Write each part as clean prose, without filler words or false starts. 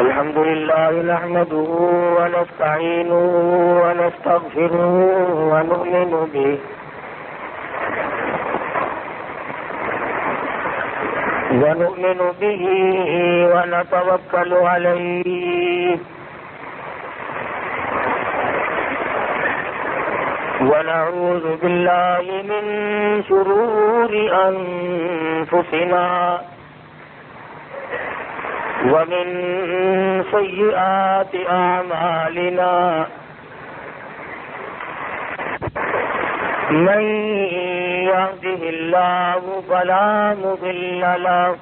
الحمد لله نحمده ونستعينه ونستغفره ونؤمن به ونتوكل عليه ونعوذ بالله من شرور أنفسنا ومن سيئات أعمالنا من يهده الله فلا مضل له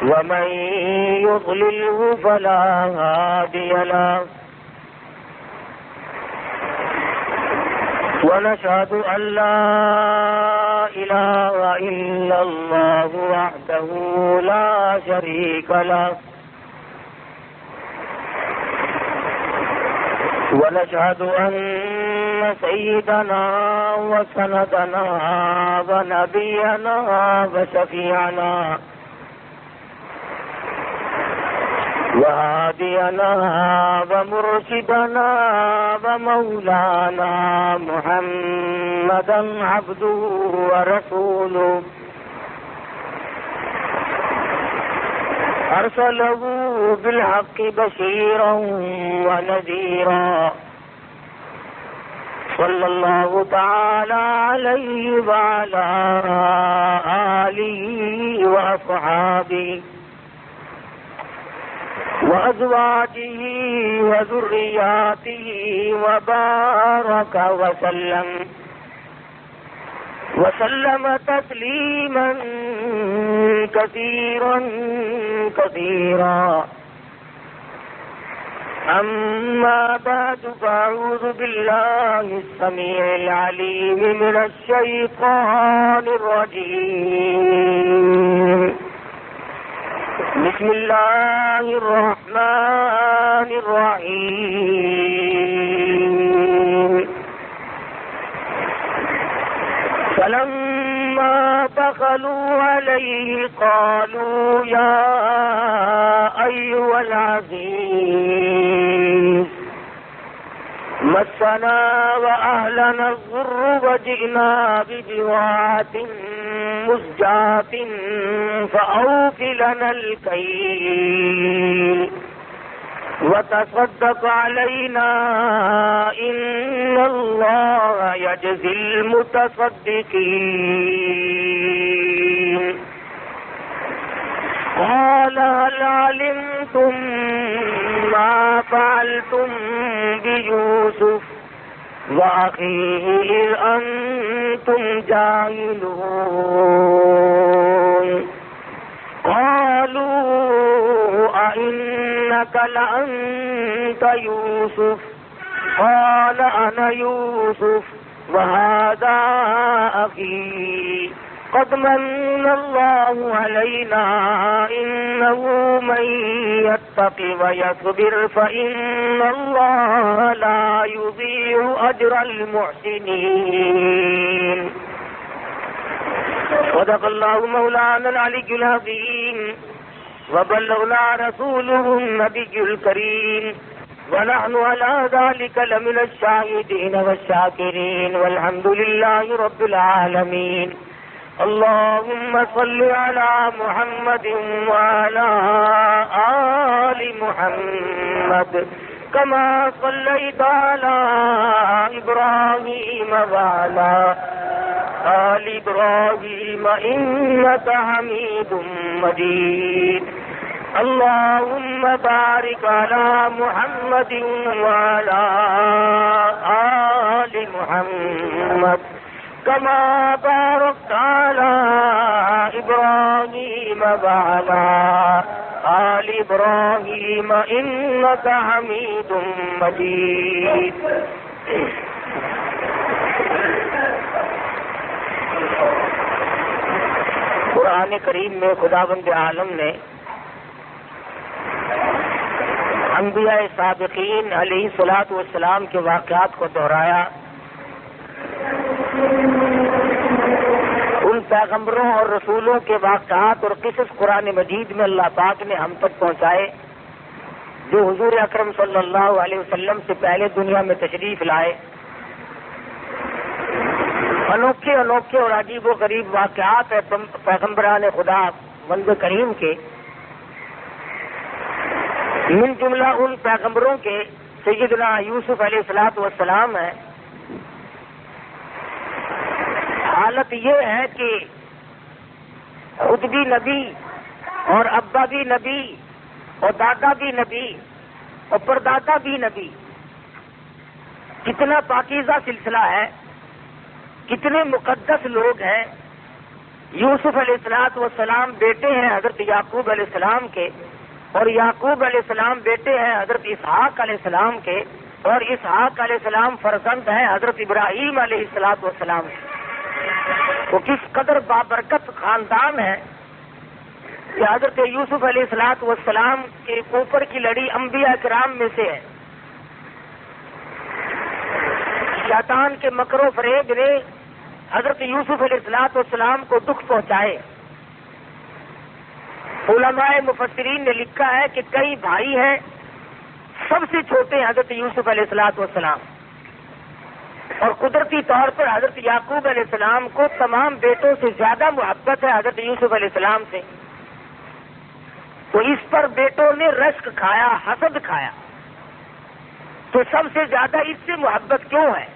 ومن يضلله فلا هادي له ونشهد أن لا إله إلا الله وحده لا شريك له ونشهد أن سيدنا وسندنا ونبينا وشفيعنا وهادينا ومرشدنا ومولانا محمدا عبده ورسوله أرسله بالحق بشيرا ونذيرا صلى الله تعالى عليه وعلى آله وأصحابه وأزواجه وذرياته وبارك وسلم تسليما كثيرا أما بعد فأعوذ بالله السميع العليم من الشيطان الرجيم بسم الله الرحمن الرحيم فلما دخلوا عليه قالوا يا أيها العزيز مسنا وأهلنا الضر وجئنا ببضاعة مزجاة فأوف لنا الكيل وتصدق علينا إن الله يجزي المتصدقين قال هل علمتم ما فعلتم بيوسف وأخيه إذ أنتم جاهلون قالوا أئنك لأنت يوسف قال أنا يوسف وهذا أخي قد من الله علينا إنه من يتق ويصبر فإن الله لا يضيع أجر المحسنين صدق الله مولانا العلي العظيم وبلغنا رسوله النبي الكريم ونحن على ذلك لمن الشاهدين والشاكرين والحمد لله رب العالمين اللهم صل على محمد وعلى آل محمد كما صليت على إبراهيم وعلى آل إبراهيم إنك حميد مجيد اللهم بارك على محمد وعلى آل محمد كما باركت على إبراهيم وعلى آل إبراهيم إنك حميد مجيد قرآن کریم میں خداوند عالم نے انبیاء سابقین علیہ الصلوۃ والسلام کے واقعات کو دہرایا، ان پیغمبروں اور رسولوں کے واقعات اور قصص قرآن مجید میں اللہ پاک نے ہم تک پہنچائے، جو حضور اکرم صلی اللہ علیہ وسلم سے پہلے دنیا میں تشریف لائے، انوکھے انوکھے اور عجیب و غریب واقعات ہیں پیغمبران خدا بند کریم کے، من جملہ ان پیغمبروں کے سیدنا یوسف علیہ الصلوۃ والسلام ہے۔ حالت یہ ہے کہ خود بھی نبی اور ابا بھی نبی اور دادا بھی نبی اور پردادا بھی نبی، کتنا پاکیزہ سلسلہ ہے، کتنے مقدس لوگ ہیں۔ یوسف علیہ السلام بیٹے ہیں حضرت یعقوب علیہ السلام کے، اور یعقوب علیہ السلام بیٹے ہیں حضرت اسحاق علیہ السلام کے، اور اسحاق علیہ السلام فرزند ہیں حضرت ابراہیم علیہ السلام کے۔ وہ کس قدر بابرکت خاندان ہے کہ حضرت یوسف علیہ السلام کے اوپر کی لڑی انبیاء کرام میں سے ہے۔ شیطان کے مکر و فریب نے حضرت یوسف علیہ السلام کو دکھ پہنچائے۔ علماء مفسرین نے لکھا ہے کہ کئی بھائی ہیں، سب سے چھوٹے حضرت یوسف علیہ السلام، اور قدرتی طور پر حضرت یعقوب علیہ السلام کو تمام بیٹوں سے زیادہ محبت ہے حضرت یوسف علیہ السلام سے، تو اس پر بیٹوں نے رشک کھایا، حسد کھایا، تو سب سے زیادہ اس سے محبت کیوں ہے؟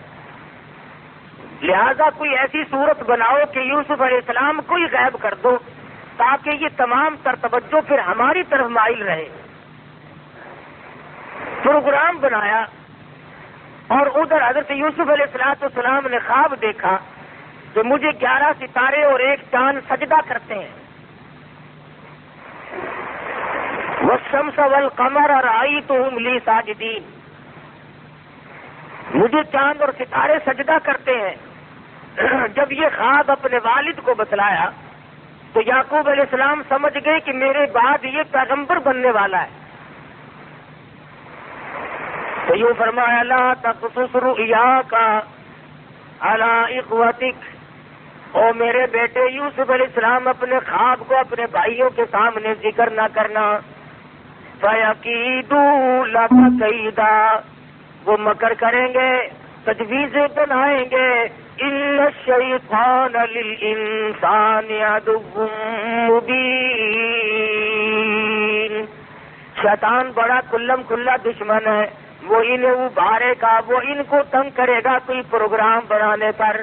لہذا کوئی ایسی صورت بناؤ کہ یوسف علیہ السلام کو ہی غائب کر دو، تاکہ یہ تمام تر توجہ پھر ہماری طرف مائل رہے۔ پروگرام بنایا، اور ادھر حضرت یوسف علیہ السلام نے خواب دیکھا کہ مجھے 11 ستارے اور ایک چاند سجدہ کرتے ہیں۔ والشمس والقمر رأیتہم لی ساجدین، مجھے چاند اور ستارے سجدہ کرتے ہیں۔ جب یہ خواب اپنے والد کو بتلایا تو یعقوب علیہ السلام سمجھ گئے کہ میرے بعد یہ پیغمبر بننے والا ہے، تو یوں فرمایا لا تقصص رؤیاک علی اخوتک، او میرے بیٹے یوسف علیہ السلام اپنے خواب کو اپنے بھائیوں کے سامنے ذکر نہ کرنا، فَيَكِيدُوا لَكَ كَيْدًا، وہ مکر کریں گے، تجویزیں بنائیں گے۔ إِنَّ الشَّيْطَانَ لِلْإِنسَانِ عَدُوٌّ مُّبِينٌ، شیطان بڑا کلم کھلا دشمن ہے، وہ انہیں ابھارے گا، وہ ان کو تنگ کرے گا کوئی پروگرام بنانے پر۔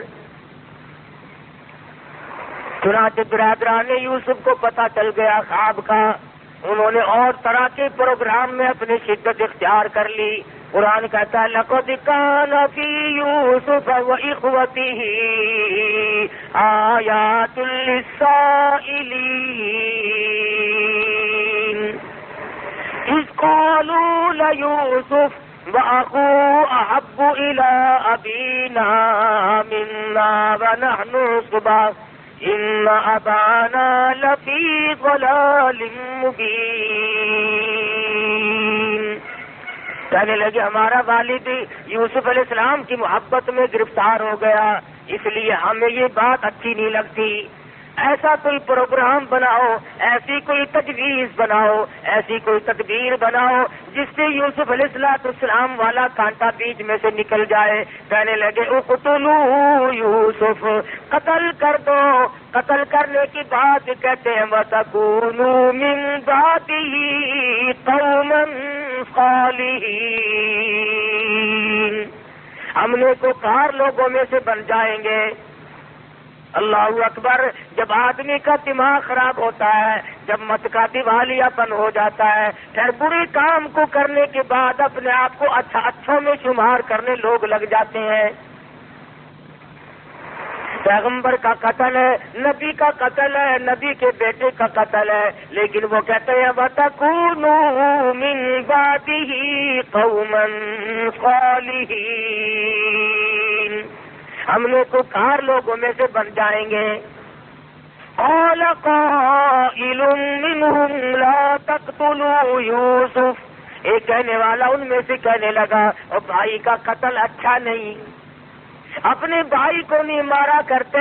چنانچہ برادران یوسف کو پتہ چل گیا خواب کا، انہوں نے اور طرح کے پروگرام میں اپنی شدت اختیار کر لی۔ قرآن کہتا ہے لَقَدْ كَانَ فِي يُوسُفَ وَإِخْوَتِهِ آيَاتٌ لِّلسَّائِلِينَ إِذْ قَالُوا لَيُوسُفَ وَأَخُوهُ أَحَبُّ إِلَىٰ أَبِينَا مِنَّا وَنَحْنُ عُصْبَةٌ إِنَّ أَبَانَا لَفِي ضَلَالٍ مُّبِينٍ، کہنے لگے ہمارا والد یوسف علیہ السلام کی محبت میں گرفتار ہو گیا، اس لیے ہمیں یہ بات اچھی نہیں لگتی۔ ایسا کوئی پروگرام بناؤ، ایسی کوئی تجویز بناؤ، ایسی کوئی تدبیر بناؤ جس سے یوسف علیہ السلام والا کانٹا بیچ میں سے نکل جائے۔ کہنے لگے اقتلوا یوسف، قتل کر دو۔ قتل کرنے کی بات کہتے ہیں وَتَكُونُوا مِن بَعْدِهِ قَوْمًا صَالِحِينَ، ہم نیکوکار لوگوں میں سے بن جائیں گے۔ اللہ اکبر، جب آدمی کا دماغ خراب ہوتا ہے، جب مت کا دیوالیہ پن ہو جاتا ہے، پھر برے کام کو کرنے کے بعد اپنے آپ کو اچھوں میں شمار کرنے لوگ لگ جاتے ہیں۔ پیغمبر کا قتل ہے، نبی کا قتل ہے، نبی کے بیٹے کا قتل ہے، لیکن وہ کہتے ہیں وَتَكُونُوا مِن بَعْدِهِ قَوْمًا صَالِحِينَ، ہم نیکوکار لوگوں میں سے بن جائیں گے۔ قَالَ قَائِلٌ مِّنْهُمْ لَا تَقْتُلُوا يُوسُفَ، ایک کہنے والا ان میں سے کہنے لگا اور بھائی کا قتل اچھا نہیں، اپنے بھائی کو نہیں مارا کرتے،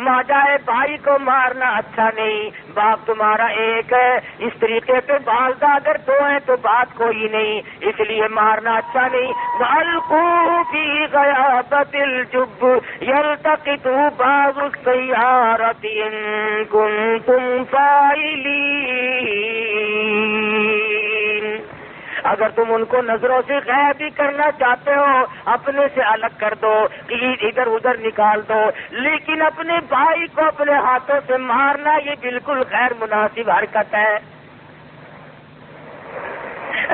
ماجائے بھائی کو مارنا اچھا نہیں، باپ تمہارا ایک ہے، اس طریقے پہ والدہ اگر دو ہیں تو بات کوئی نہیں، اس لیے مارنا اچھا نہیں۔ وَأَلْقُوا فِي غَيَابَتِ الْجُبِّ يَلْتَقِطُهُ بَعْضُ السَّيَّارَةِ إِن كُنتُمْ فَاعِلِينَ۔ اگر تم ان کو نظروں سے غائب بھی کرنا چاہتے ہو، اپنے سے الگ کر دو، ادھر ادھر نکال دو، لیکن اپنے بھائی کو اپنے ہاتھوں سے مارنا یہ بالکل غیر مناسب حرکت ہے۔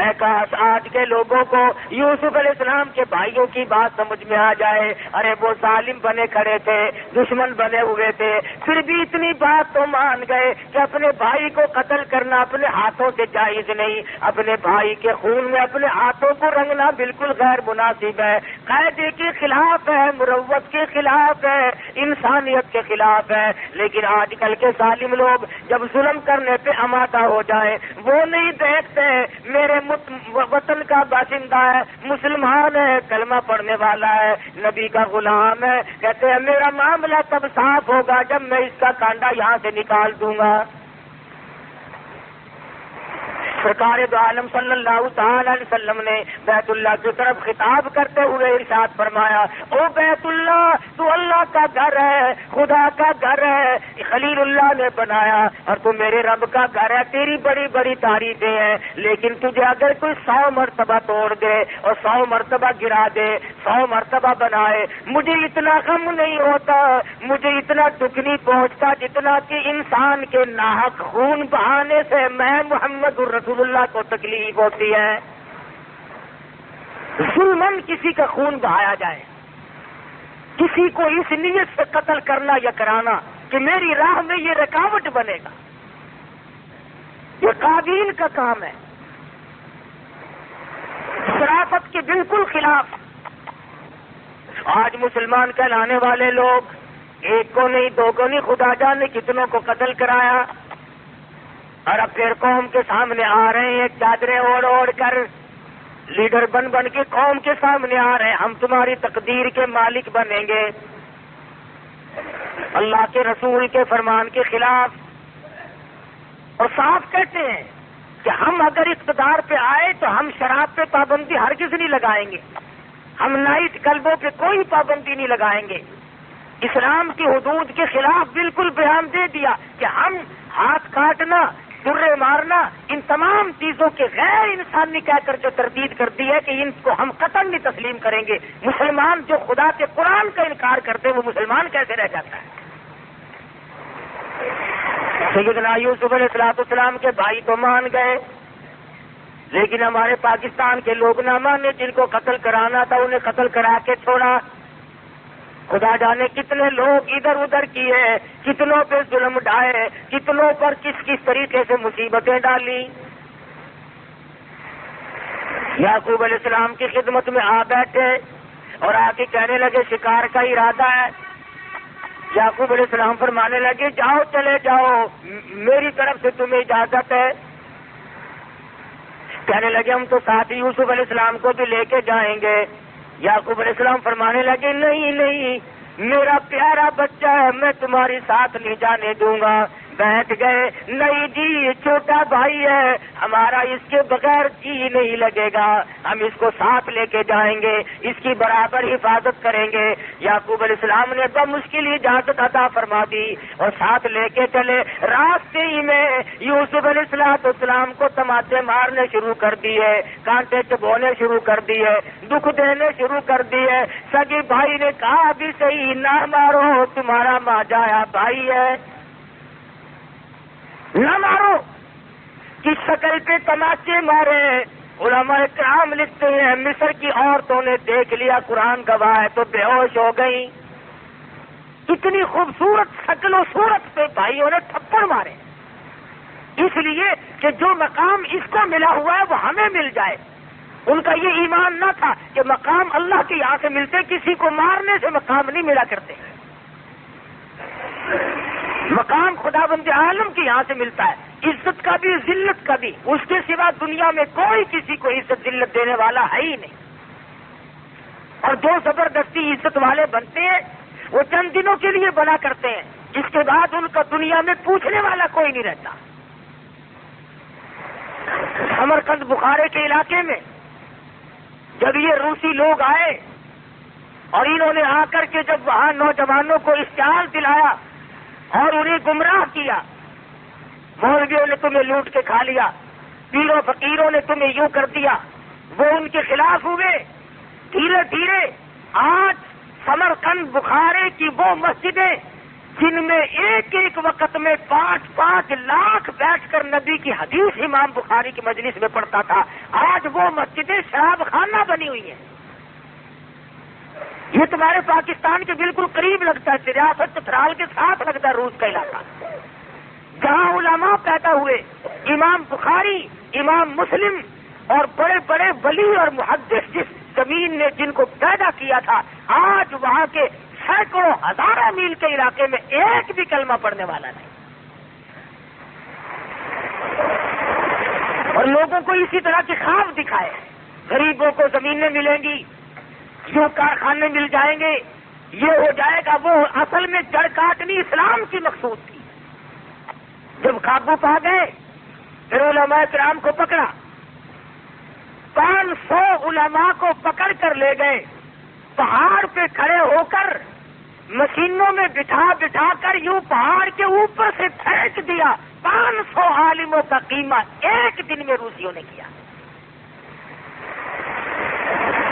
اے کاش آج کے لوگوں کو یوسف علیہ السلام کے بھائیوں کی بات سمجھ میں آ جائے۔ ارے وہ ظالم بنے کھڑے تھے، دشمن بنے ہوئے تھے، پھر بھی اتنی بات تو مان گئے کہ اپنے بھائی کو قتل کرنا اپنے ہاتھوں سے جائز نہیں، اپنے بھائی کے خون میں اپنے ہاتھوں کو رنگنا بالکل غیر مناسب ہے، قاعدے کے خلاف ہے، مروت کے خلاف ہے، انسانیت کے خلاف ہے۔ لیکن آج کل کے ظالم لوگ جب ظلم کرنے پہ آمادہ ہو جائیں، وہ نہیں دیکھتے میرے وطن کا باشندہ ہے، مسلمان ہے، کلمہ پڑھنے والا ہے، نبی کا غلام ہے، کہتے ہیں میرا معاملہ تب صاف ہوگا جب میں اس کا کانڈا یہاں سے نکال دوں گا۔ سرکار دو عالم صلی اللہ تعالی علیہ وسلم نے بیت اللہ کی طرف خطاب کرتے ہوئے ارشاد فرمایا، او بیت اللہ تو اللہ کا گھر ہے، خدا کا گھر ہے، خلیل اللہ نے بنایا اور تو میرے رب کا گھر ہے، تیری بڑی بڑی تعریفیں ہیں، لیکن تجھے اگر کوئی 100 مرتبہ توڑ دے اور 100 مرتبہ گرا دے، 100 مرتبہ بنائے، مجھے اتنا غم نہیں ہوتا، مجھے اتنا دکھ نہیں پہنچتا جتنا کہ انسان کے ناحق خون بہانے سے میں محمد الرسول اللہ کو تکلیف ہوتی ہے۔ ظلمن کسی کا خون بہایا جائے، کسی کو اس نیت سے قتل کرنا یا کرانا کہ میری راہ میں یہ رکاوٹ بنے گا، یہ قابیل کا کام ہے، شرافت کے بالکل خلاف۔ آج مسلمان کہلانے والے لوگ ایک کو نہیں، دو کو نہیں، خدا جانے کتنوں کو قتل کرایا، اور اب پھر قوم کے سامنے آ رہے ہیں چادریں اوڑھ اوڑھ کر، لیڈر بن بن کے قوم کے سامنے آ رہے ہیں، ہم تمہاری تقدیر کے مالک بنیں گے، اللہ کے رسول کے فرمان کے خلاف۔ اور صاف کہتے ہیں کہ ہم اگر اقتدار پہ آئے تو ہم شراب پہ پابندی ہرگز نہیں لگائیں گے، ہم نائٹ کلبوں پہ کوئی پابندی نہیں لگائیں گے، اسلام کی حدود کے خلاف بالکل بیان دے دیا کہ ہم ہاتھ کاٹنا، درے مارنا، ان تمام چیزوں کے غیر انسانی کہہ کر جو تردید کر دی ہے کہ ان کو ہم قطعاً نہیں تسلیم کریں گے۔ مسلمان جو خدا کے قرآن کا انکار کرتے وہ مسلمان کیسے رہ جاتا ہے؟ سیدنا یوسف علیہ السلام کے بھائی تو مان گئے، لیکن ہمارے پاکستان کے لوگ نہ مانے، جن کو قتل کرانا تھا انہیں قتل کرا کے چھوڑا۔ خدا جانے کتنے لوگ ادھر ادھر کیے، کتنوں پہ ظلم ڈھائے، کتنوں پر کس کس طریقے سے مصیبتیں ڈالی۔ یعقوب علیہ السلام کی خدمت میں آ بیٹھے اور آ کے کہنے لگے شکار کا ارادہ ہے۔ یعقوب علیہ السلام فرمانے لگے جاؤ چلے جاؤ، میری طرف سے تمہیں اجازت ہے۔ کہنے لگے ہم تو ساتھ ہی یوسف علیہ السلام کو بھی لے کے جائیں گے۔ یعقوب علیہ السلام فرمانے لگے نہیں نہیں، میرا پیارا بچہ ہے، میں تمہاری ساتھ نہیں جانے دوں گا۔ بیٹھ گئے، نہیں جی چھوٹا بھائی ہے ہمارا، اس کے بغیر جی نہیں لگے گا، ہم اس کو ساتھ لے کے جائیں گے، اس کی برابر حفاظت کریں گے۔ یعقوب علیہ السلام نے بمشکل اجازت عطا فرما دی اور ساتھ لے کے چلے۔ راستے ہی میں یوسف علیہ السلام کو تماچے مارنے شروع کر دیے، کانٹے چبونے شروع کر دیے، دکھ دینے شروع کر دیے۔ سگے بھائی نے کہا بھی صحیح نہ مارو، تمہارا ماجایا بھائی ہے، نہ مارو، کس شکل پہ تماچے مارے۔ علماء کرام لکھتے ہیں مصر کی عورتوں نے دیکھ لیا، قرآن گواہ ہے، تو بے ہوش ہو گئی۔ اتنی خوبصورت شکل و صورت پہ بھائیوں نے تھپڑ مارے، اس لیے کہ جو مقام اس کو ملا ہوا ہے وہ ہمیں مل جائے۔ ان کا یہ ایمان نہ تھا کہ مقام اللہ کے یہاں سے ملتے، کسی کو مارنے سے مقام نہیں ملا کرتے، مقام خدا بند عالم کے یہاں سے ملتا ہے، عزت کا بھی ذلت کا بھی، اس کے سوا دنیا میں کوئی کسی کو عزت ذلت دینے والا ہے ہی نہیں۔ اور اور جو زبردستی عزت والے بنتے ہیں وہ چند دنوں کے لیے بنا کرتے ہیں، اس کے بعد ان کا دنیا میں پوچھنے والا کوئی نہیں رہتا۔ سمرقند بخارے کے علاقے میں جب یہ روسی لوگ آئے اور انہوں نے آ کر کے جب وہاں نوجوانوں کو اشتعال دلایا اور انہیں گمراہ کیا، مولویوں نے تمہیں لوٹ کے کھا لیا، پیروں فقیروں نے تمہیں یوں کر دیا، وہ ان کے خلاف ہوئے۔ دھیرے دھیرے آج سمرقند بخارے کی وہ مسجدیں جن میں ایک ایک وقت میں 5-5 لاکھ بیٹھ کر نبی کی حدیث امام بخاری کی مجلس میں پڑھتا تھا، آج وہ مسجدیں شراب خانہ بنی ہوئی ہیں۔ یہ تمہارے پاکستان کے بالکل قریب لگتا ہے، ریاست چترال کے ساتھ لگتا ہے روس کا علاقہ، جہاں علماء پیدا ہوئے، امام بخاری، امام مسلم اور بڑے بڑے ولی اور محدث جس زمین نے جن کو پیدا کیا تھا، آج وہاں کے سینکڑوں ہزاروں میل کے علاقے میں ایک بھی کلمہ پڑھنے والا نہیں، اور لوگوں کو اسی طرح کے خواب دکھائے، غریبوں کو زمینیں ملیں گی، یوں کارخانے مل جائیں گے، یہ ہو جائے گا، وہ اصل میں جڑ کاٹنی اسلام کی مقصود تھی۔ جب قابو پا گئے پھر علماء کرام کو پکڑا، 500 علماء کو پکڑ کر لے گئے، پہاڑ پہ کھڑے ہو کر مشینوں میں بٹھا بٹھا کر یوں پہاڑ کے اوپر سے پھینک دیا۔ 500 عالموں کا قیمہ ایک دن میں روسیوں نے کیا،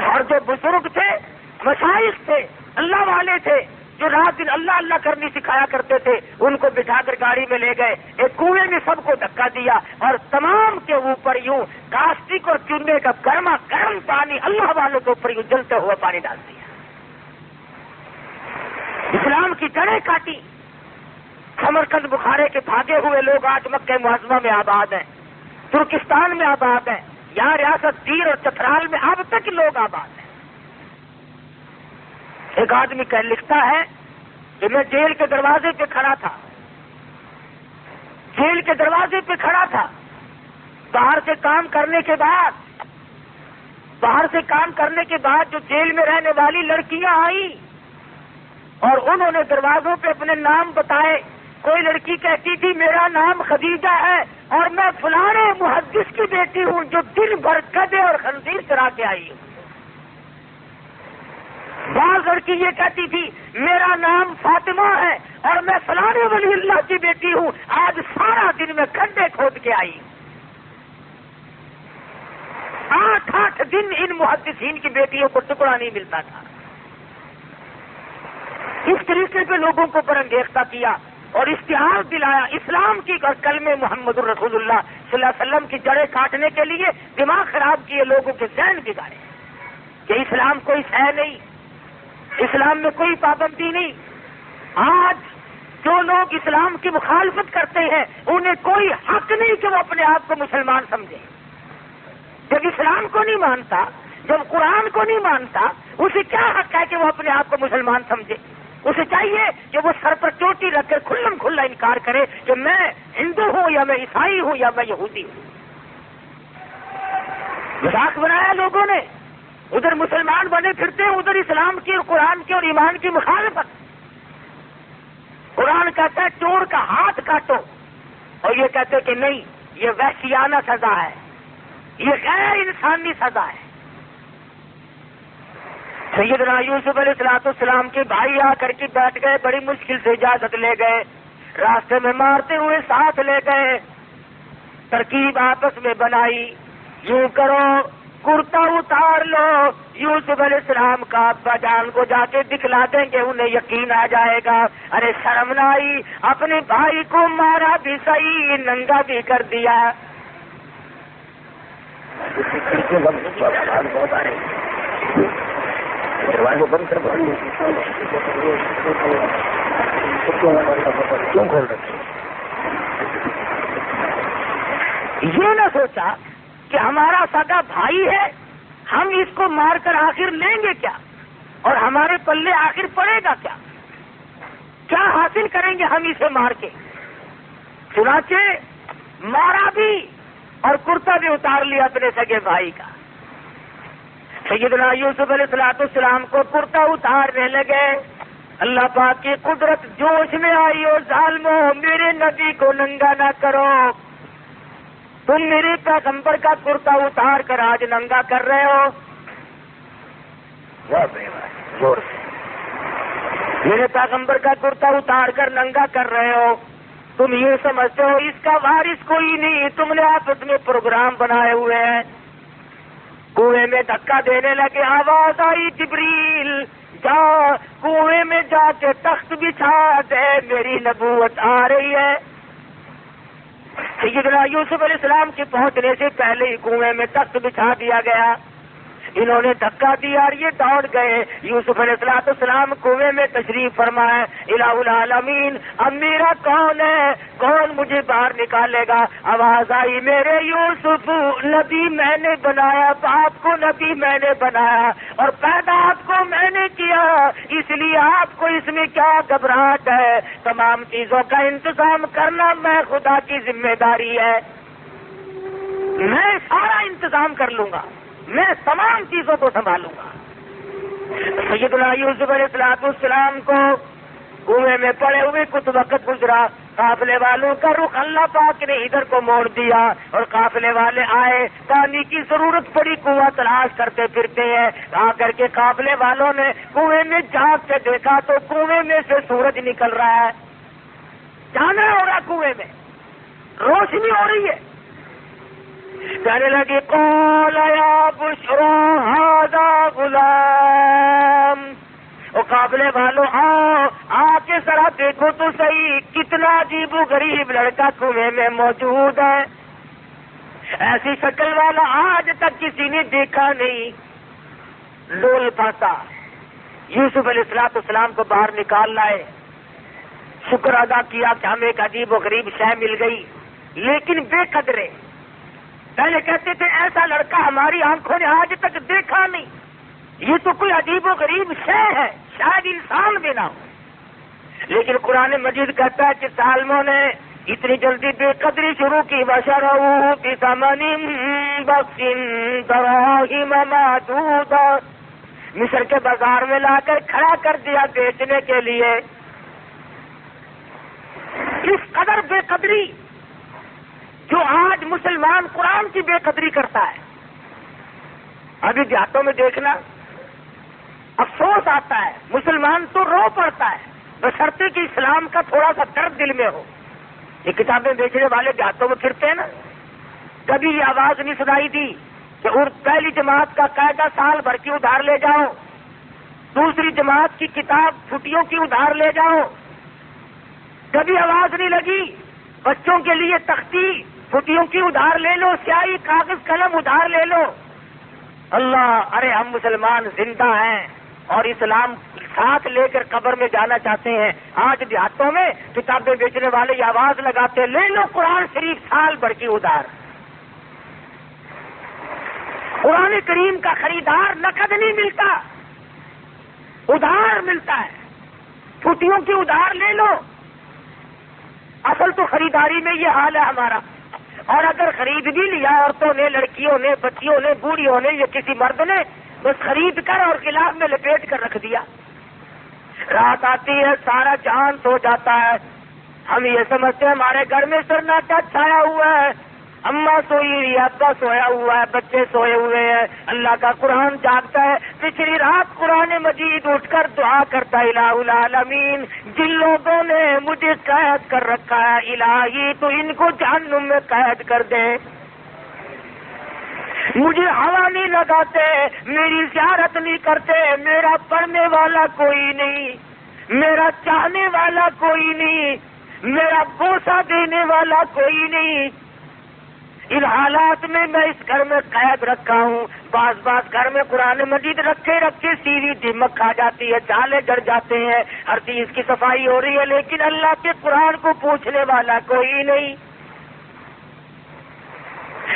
اور جو بزرگ تھے، مشائخ تھے، اللہ والے تھے، جو رات دن اللہ اللہ کرنی سکھایا کرتے تھے، ان کو بٹھا کر گاڑی میں لے گئے، ایک کنویں میں سب کو دھکا دیا اور تمام کے اوپر یوں کاسٹک اور چونے کا گرما گرم پانی اللہ والوں کے اوپر یوں جلتے ہوئے پانی ڈال دیا۔ اسلام کی جڑیں کاٹی۔ سمرقند بخارے کے بھاگے ہوئے لوگ آج مکہ معظمہ میں آباد ہیں، ترکستان میں آباد ہیں، یہاں ریاست دیر اور چترال میں اب تک لوگ آباد ہیں۔ ایک آدمی لکھتا ہے کہ میں جیل کے دروازے پہ کھڑا تھا، جیل کے دروازے پہ کھڑا تھا، باہر سے کام کرنے کے بعد جو جیل میں رہنے والی لڑکیاں آئیں اور انہوں نے دروازوں پہ اپنے نام بتائے۔ کوئی لڑکی کہتی تھی میرا نام خدیجہ ہے اور میں فلانے محدث کی بیٹی ہوں جو دن بھر گدھے اور خنزیر چرا کے آئی ہوں۔ بعض لڑکی یہ کہتی تھی میرا نام فاطمہ ہے اور میں فلانے ولی اللہ کی بیٹی ہوں، آج سارا دن میں گڈھے کھود کے آئی ہوں۔ 8 دن ان محدثین کی بیٹیوں کو ٹکڑا نہیں ملتا تھا۔ اس طریقے سے لوگوں کو برانگیختہ کیا اور اشتہار دلایا اسلام کی اور کلمہ محمد الرسول اللہ صلی اللہ علیہ وسلم کی جڑیں کاٹنے کے لیے دماغ خراب کیے، لوگوں کے ذہن بگاڑے کہ اسلام کوئی شے نہیں، اسلام میں کوئی پابندی نہیں۔ آج جو لوگ اسلام کی مخالفت کرتے ہیں انہیں کوئی حق نہیں کہ وہ اپنے آپ کو مسلمان سمجھے۔ جب اسلام کو نہیں مانتا، جب قرآن کو نہیں مانتا، اسے کیا حق ہے کہ وہ اپنے آپ کو مسلمان سمجھے؟ اسے چاہیے کہ وہ سر پر چوٹی رکھ کر کھلم کھلا انکار کرے کہ میں ہندو ہوں یا میں عیسائی ہوں یا میں یہودی ہوں۔ مذاق بنایا لوگوں نے، ادھر مسلمان بنے پھرتے ہیں، ادھر اسلام کی اور قرآن کی اور ایمان کی مخالفت۔ قرآن کہتا ہے چور کا ہاتھ کاٹو، اور یہ کہتے کہ نہیں یہ وحشیانہ سزا ہے، یہ غیر انسانی سزا ہے۔ سیدنا یوسف علیہ السلام کے بھائی آ کر کے بیٹھ گئے، بڑی مشکل سے اجازت لے گئے، راستے میں مارتے ہوئے ساتھ لے گئے، ترکیب آپس میں بنائی، یوں کرو کرتا اتار لو، یوسف علیہ السلام کا ابا جان کو جا کے دکھلا دیں گے، انہیں یقین آ جائے گا۔ ارے شرم نہ آئی، اپنے بھائی کو مارا بھی صحیح، ننگا بھی کر دیا۔ دروازے بند کر کیوں کھول رکھے؟ یہ نہ سوچا کہ ہمارا سگا بھائی ہے، ہم اس کو مار کر آخر لیں گے کیا، اور ہمارے پلے آخر پڑے گا کیا، کیا حاصل کریں گے ہم اسے مار کے؟ چنانچہ مارا بھی اور کرتا بھی اتار لیا اپنے سگے بھائی کا۔ سیدنا یوسف علیہ السلام کو کرتا اتارنے لگے. اللہ پاک کی قدرت جوش میں آئی. اور ظالمو میرے نبی کو ننگا نہ کرو, تم میرے پیغمبر کا کرتا اتار کر آج ننگا کر رہے ہو. زور سے میرے پیغمبر کا کرتا اتار کر ننگا کر رہے ہو. تم یہ سمجھتے ہو اس کا وارث کوئی نہیں, تم نے آپس میں پروگرام بنائے ہوئے ہیں. کنویں میں دھکا دینے لگے, آواز آئی جبریل جا کنویں میں جا کے تخت بچھا دے, میری نبوت آ رہی ہے. سیدنا یوسف علیہ السلام کے پہنچنے سے پہلے ہی کنویں میں تخت بچھا دیا گیا. انہوں نے دھکا دیا اور یہ دوڑ گئے. یوسف علیہ السلام کنویں میں تشریف فرمائے. الہ العالمین اب میرا کون ہے, کون مجھے باہر نکالے گا؟ آواز آئی میرے یوسف نبی میں نے بنایا, باپ کو نبی میں نے بنایا اور پیدا آپ کو میں نے کیا, اس لیے آپ کو اس میں کیا گھبراہٹ ہے؟ تمام چیزوں کا انتظام کرنا میں خدا کی ذمہ داری ہے, میں سارا انتظام کر لوں گا, میں تمام چیزوں کو سنبھالوں گا. سیدنا یوسف علیہ السلام کو کنویں میں پڑے ہوئے کچھ وقت گزرا. قافلے والوں کا رخ اللہ پاک نے ادھر کو موڑ دیا اور قافلے والے آئے. پانی کی ضرورت پڑی, کنواں تلاش کرتے پھرتے ہیں. آ کر کے قافلے والوں نے کنویں میں جھانک کے دیکھا تو کنویں میں سے سورج نکل رہا ہے. چاندنا ہو رہا, کنویں میں روشنی ہو رہی ہے. کہنے لگی قال یا بشرا ھذا غلام, او قافلے والوں آؤ, آ کے ذرا دیکھو تو صحیح کتنا عجیب و غریب لڑکا کنویں میں موجود ہے. ایسی شکل والا آج تک کسی نے دیکھا نہیں. لول پاتا یوسف علیہ السلام کو باہر نکال لائے. شکر ادا کیا کہ ہمیں ایک عجیب و غریب شے مل گئی, لیکن بے قدرے. پہلے کہتے تھے ایسا لڑکا ہماری آنکھوں نے آج تک دیکھا نہیں, یہ تو کوئی عجیب و غریب شے ہے, شاید انسان بھی نہ ہو. لیکن قرآن مجید کہتا ہے کہ ظالموں نے اتنی جلدی بے قدری شروع کی. وَشَرَوْهُ بِثَمَنٍ بَخْسٍ دَرَاهِمَ مَعْدُودَةٍ, مصر کے بازار میں لا کر کھڑا کر دیا بیچنے کے لیے. اس قدر بے قدری جو آج مسلمان قرآن کی بے قدری کرتا ہے. ابھی دیہاتوں میں دیکھنا افسوس آتا ہے, مسلمان تو رو پڑتا ہے بشرطے کہ اسلام کا تھوڑا سا درد دل میں ہو. یہ کتابیں بیچنے والے دیہاتوں میں پھرتے ہیں نا, کبھی یہ آواز نہیں سنائی دی کہ پہلی جماعت کا قاعدہ سال بھر کی ادھار لے جاؤ, دوسری جماعت کی کتاب چھٹیوں کی ادھار لے جاؤ. کبھی آواز نہیں لگی بچوں کے لیے تختی چھٹیوں کی ادھار لے لو, سیاہی کاغذ قلم ادھار لے لو. اللہ, ارے ہم مسلمان زندہ ہیں اور اسلام ساتھ لے کر قبر میں جانا چاہتے ہیں. آج دیہاتوں میں کتابیں بیچنے والے یہ آواز لگاتے لے لو قرآن شریف سال بھر کی ادھار. قرآن کریم کا خریدار نقد نہیں ملتا, ادھار ملتا ہے. چھٹیوں کی ادھار لے لو. اصل تو خریداری میں یہ حال ہے ہمارا. اور اگر خرید بھی لیا عورتوں نے, لڑکیوں نے, بچیوں نے, بوڑھیوں نے یا کسی مرد نے, بس خرید کر اور غلاف میں لپیٹ کر رکھ دیا. رات آتی ہے سارا جہان سو جاتا ہے, ہم یہ سمجھتے ہیں ہمارے گھر میں سناٹا چھایا ہوا ہے, اماں سوئی ہوئی ہے, ابا سویا ہوا ہے, بچے سوئے ہوئے ہیں, اللہ کا قرآن جاگتا ہے. پچھلی رات قرآن مجید اٹھ کر دعا کرتا ہے الہ العالمین جن لوگوں نے مجھے قید کر رکھا ہے الہی تو ان کو جہنم میں قید کر دے. مجھے ہوا نہیں لگاتے, میری زیارت نہیں کرتے, میرا پڑھنے والا کوئی نہیں, میرا چاہنے والا کوئی نہیں, میرا بوسہ دینے والا کوئی نہیں. ان حالات میں میں اس گھر میں قید رکھا ہوں. بعض گھر میں قرآن مجید رکھے رکھے سیوی دمک کھا جاتی ہے, جالے گڑ جاتے ہیں, ہر چیز کی صفائی ہو رہی ہے, لیکن اللہ کے قرآن کو پوچھنے والا کوئی نہیں.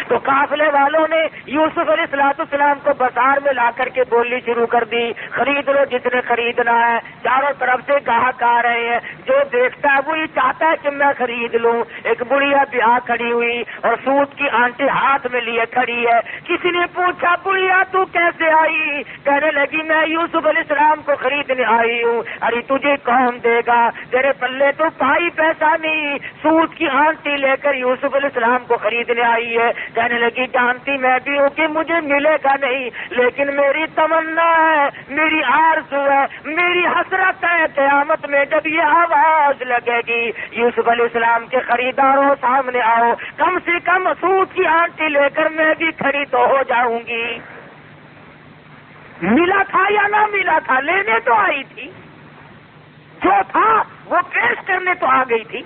تو قافلے والوں نے یوسف علیہ السلام کو بازار میں لا کر کے بولنی شروع کر دی، خرید لو جتنے خریدنا ہے۔ چاروں طرف سے گاہک آ رہے ہیں، جو دیکھتا ہے وہی چاہتا ہے کہ میں خرید لوں۔ ایک بڑھیا بیاہ کھڑی ہوئی اور سوٹ کی آنٹی ہاتھ میں لیے کھڑی ہے۔ کسی نے پوچھا بڑھیا تو کیسے آئی؟ کہنے لگی میں یوسف علیہ السلام کو خریدنے آئی ہوں۔ ارے تجھے کون دے گا، تیرے پلے تو پائی پیسہ نہیں، سوٹ کی آنٹی لے کر یوسف علیہ السلام کو خریدنے آئی ہے۔ کہنے لگی جانتی میں بھی ہوں کہ مجھے ملے گا نہیں، لیکن میری تمنا ہے، میری آرزو ہے، میری حسرت ہے، قیامت میں جب یہ آواز لگے گی یوسف علیہ السلام کے خریداروں سامنے آؤ، کم سے کم سوٹ کی آنٹی لے کر میں بھی کھڑی تو ہو جاؤں گی۔ ملا تھا یا نہ ملا تھا، لینے تو آئی تھی، جو تھا وہ پیش کرنے تو آ گئی تھی۔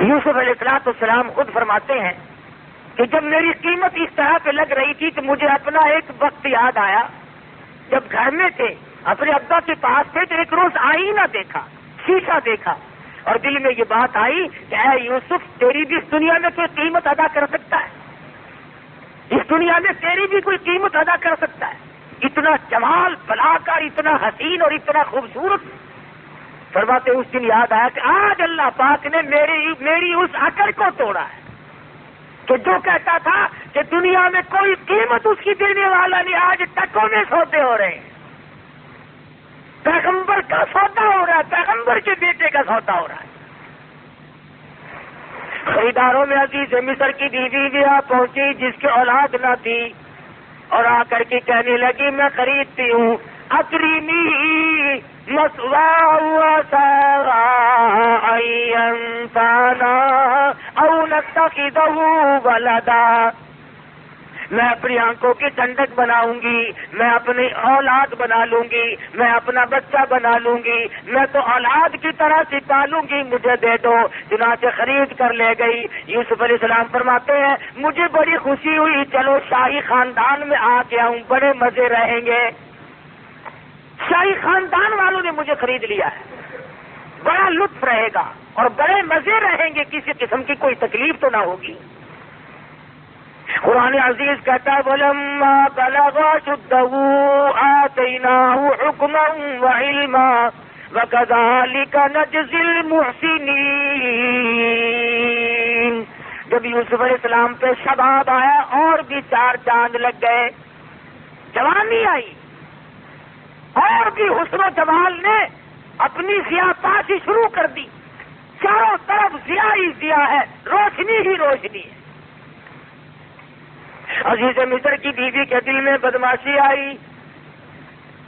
یوسف علیہ السلام خود فرماتے ہیں کہ جب میری قیمت اس طرح پہ لگ رہی تھی کہ مجھے اپنا ایک وقت یاد آیا، جب گھر میں تھے اپنے ابا کے پاس تھے تو ایک روز آئینہ دیکھا، شیشہ دیکھا، اور دل میں یہ بات آئی کہ اے یوسف تیری بھی اس دنیا میں کوئی قیمت ادا کر سکتا ہے، اس دنیا میں تیری بھی کوئی قیمت ادا کر سکتا ہے، اتنا جمال بلا کر، اتنا حسین اور اتنا خوبصورت۔ فرماتے اس دن یاد آیا کہ آج اللہ پاک نے میری اس عقل کو توڑا ہے کہ جو کہتا تھا کہ دنیا میں کوئی قیمت اس کی دینے والا نہیں، آج ٹکوں میں سودے ہو رہے ہیں، پیغمبر کا سودا ہو رہا ہے، پیغمبر کے بیٹے کا سودا ہو رہا ہے۔ خریداروں میں عزیز مصر کی بیوی بھی آ پہنچی جس کی اولاد نہ تھی، اور آ کر کے کہنے لگی میں خریدتی ہوں، اکریمی مسواہ انسانا او نتخذہ ولدا، میں اپنی آنکھوں کی ٹھنڈک بناؤں گی، میں اپنی اولاد بنا لوں گی، میں اپنا بچہ بنا لوں گی، میں تو اولاد کی طرح سے پالوں گی، مجھے دے دو۔ چنانچہ خرید کر لے گئی۔ یوسف علیہ السلام فرماتے ہیں مجھے بڑی خوشی ہوئی، چلو شاہی خاندان میں آ گیا ہوں، بڑے مزے رہیں گے، شاہی خاندان والوں نے مجھے خرید لیا ہے، بڑا لطف رہے گا اور بڑے مزے رہیں گے، کسی قسم کی کوئی تکلیف تو نہ ہوگی۔ قرآن عزیز کہتا ہے وَلَمَّا بَلَغَ أَشُدَّهُ آتَيْنَاهُ حُكْمًا وَعِلْمًا وَكَذَلِكَ نَجْزِي الْمُحْسِنِينَ۔ جب یوسف علیہ السلام پہ شباب آیا اور بھی 4 چاند لگ گئے، جوانی آئی اور بھی حسن و جمال نے اپنی ضیاء پاشی شروع کر دی، چاروں طرف ضیاء ہی ضیاء ہے، روشنی ہی روشنی ہے۔ عزیز مصر کی بیوی کے دل میں بدماشی آئی،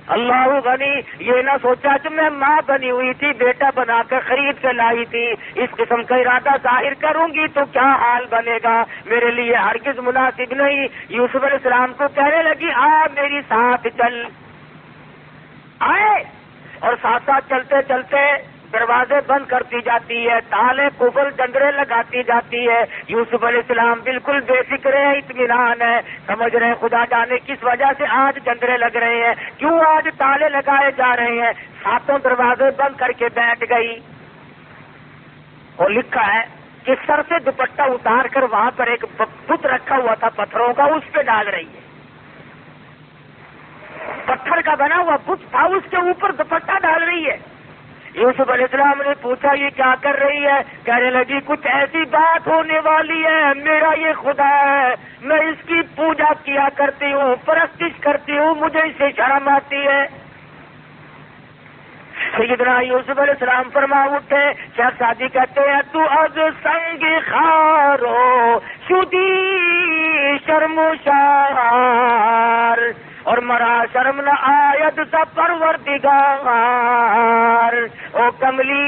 اللہ غنی، یہ نہ سوچا کہ میں ماں بنی ہوئی تھی، بیٹا بنا کر خرید کے لائی تھی، اس قسم کا ارادہ ظاہر کروں گی تو کیا حال بنے گا، میرے لیے ہرگز مناسب نہیں۔ یوسف علیہ السلام کو کہنے لگی آ میری ساتھ چل، آئے اور ساتھ ساتھ چلتے چلتے دروازے بند کرتی جاتی ہے، تالے قفل جنگرے لگاتی جاتی ہے۔ یوسف علیہ السلام بالکل بے فکر ہے، اطمینان ہے، سمجھ رہے ہیں خدا جانے کس وجہ سے آج جنگرے لگ رہے ہیں، کیوں آج تالے لگائے جا رہے ہیں۔ ساتوں دروازے بند کر کے بیٹھ گئی، اور لکھا ہے کہ سر سے دوپٹہ اتار کر وہاں پر ایک بت رکھا ہوا تھا پتھروں کا، اس پہ ڈال رہی ہے، پتھر کا بنا ہوا بت تھا، اس کے اوپر دوپٹہ ڈال رہی ہے۔ یوسف علیہ السلام نے پوچھا یہ کیا کر رہی ہے؟ کہنے لگی کچھ ایسی بات ہونے والی ہے، میرا یہ خدا ہے، میں اس کی پوجا کیا کرتی ہوں، پرستش کرتی ہوں، مجھے اس سے شرم آتی ہے۔ سیدنا یوسف علیہ السلام فرما اٹھے، شیخ سعدی کہتے ہیں تو از سنگ خارو شدی شرم و شار، اور مرا شرم نہ آید سا پروردگار، او کملی